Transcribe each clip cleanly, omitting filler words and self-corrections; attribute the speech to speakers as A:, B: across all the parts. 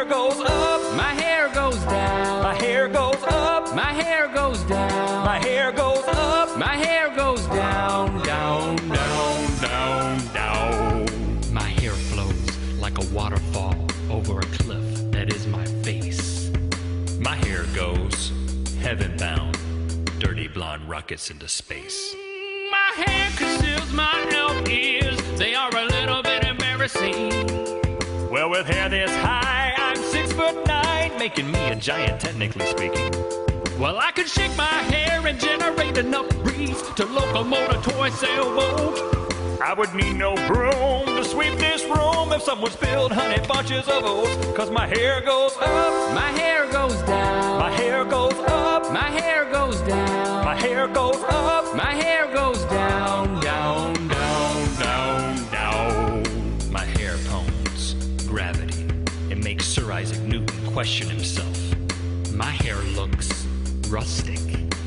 A: hair goes up,
B: my hair goes down,
A: my hair goes up,
B: my hair goes down,
A: my hair goes up,
B: my hair goes down, down, down, down, down. My hair flows like a waterfall over a cliff that is my face.
C: My hair goes heaven-bound, dirty blonde rockets into space.
B: My hair conceals my elf ears, they are a little bit embarrassing.
C: Well, with hair this high, I'm 6'9", making me a giant, technically speaking.
B: Well, I can shake my hair and generate enough breeze to locomote a toy sailboat.
A: I would need no broom to sweep this room if someone spilled honey bunches of oats. Cause my hair goes up,
B: my hair goes down,
A: my hair goes up,
B: my hair goes down,
A: my hair goes up,
B: my hair goes down, down, down, down, down.
C: My hair pones gravity. It makes Sir Isaac Newton question himself.
B: My hair looks rustic,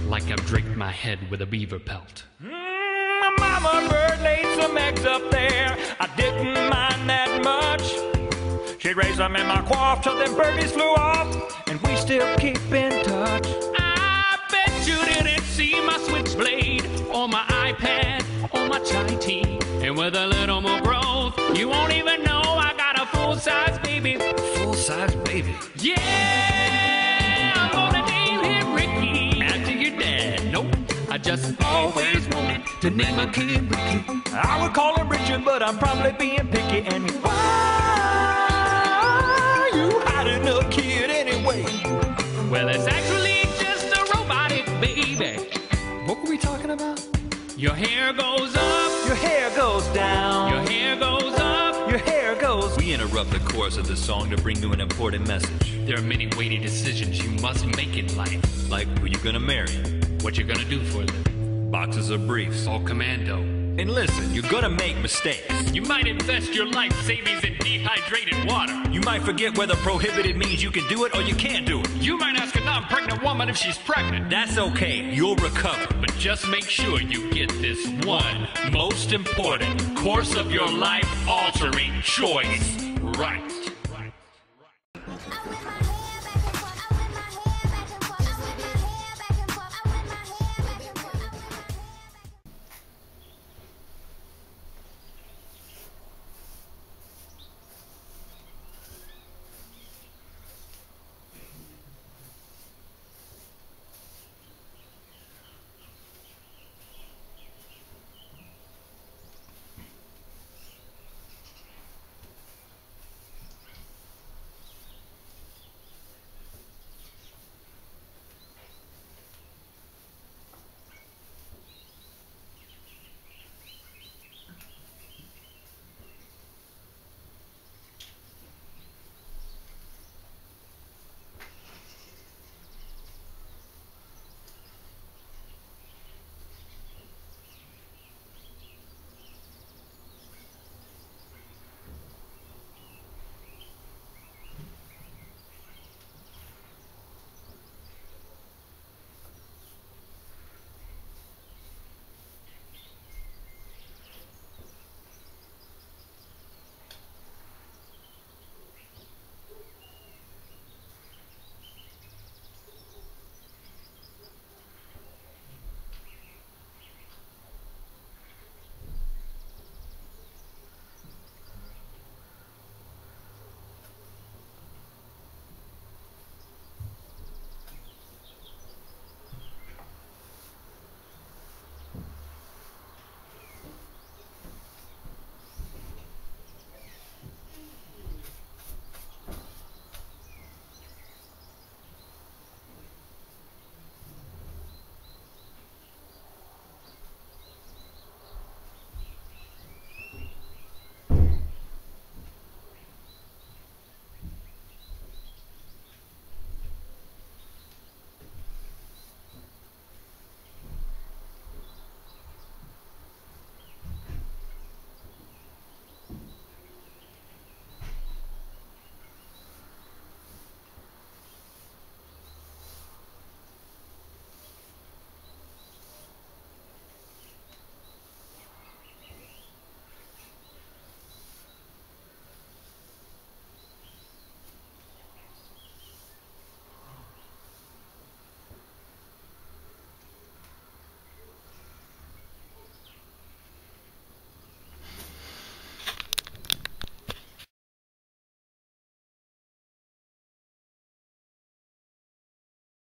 B: like I've draped my head with a beaver pelt.
A: My mama bird laid some eggs up there, I didn't mind that much. She raised them in my quaff till them birdies flew off, and we still keep in touch.
B: I bet you didn't see my switchblade, or my iPad, or my chai tea. And with a little more growth, you won't even know I got a full-size baby.
C: Full-size baby?
B: Yeah, I'm gonna name him Ricky, after your dad. Nope, I just always wanted to name a kid Ricky.
A: I would call him Richard, but I'm probably being picky. And why are you hiding a kid anyway?
B: Well, it's actually just a robotic baby.
A: What were we talking about?
B: Your hair goes up,
A: Your hair goes down,
B: your hair goes up.
A: your hair goes.
C: We interrupt the chorus of the song to bring you an important message.
B: There are many weighty decisions you must make in life.
C: Like who you gonna marry,
B: What you're gonna do for a living,
C: boxes of briefs.
B: or commando.
C: And listen, you're gonna make mistakes.
B: You might invest your life savings in dehydrated water.
C: You might forget whether prohibited means you can do it or you can't do it.
B: You might ask a non-pregnant woman if she's pregnant.
C: That's okay, you'll recover.
B: But just make sure you get this one most important course of your life altering choice right.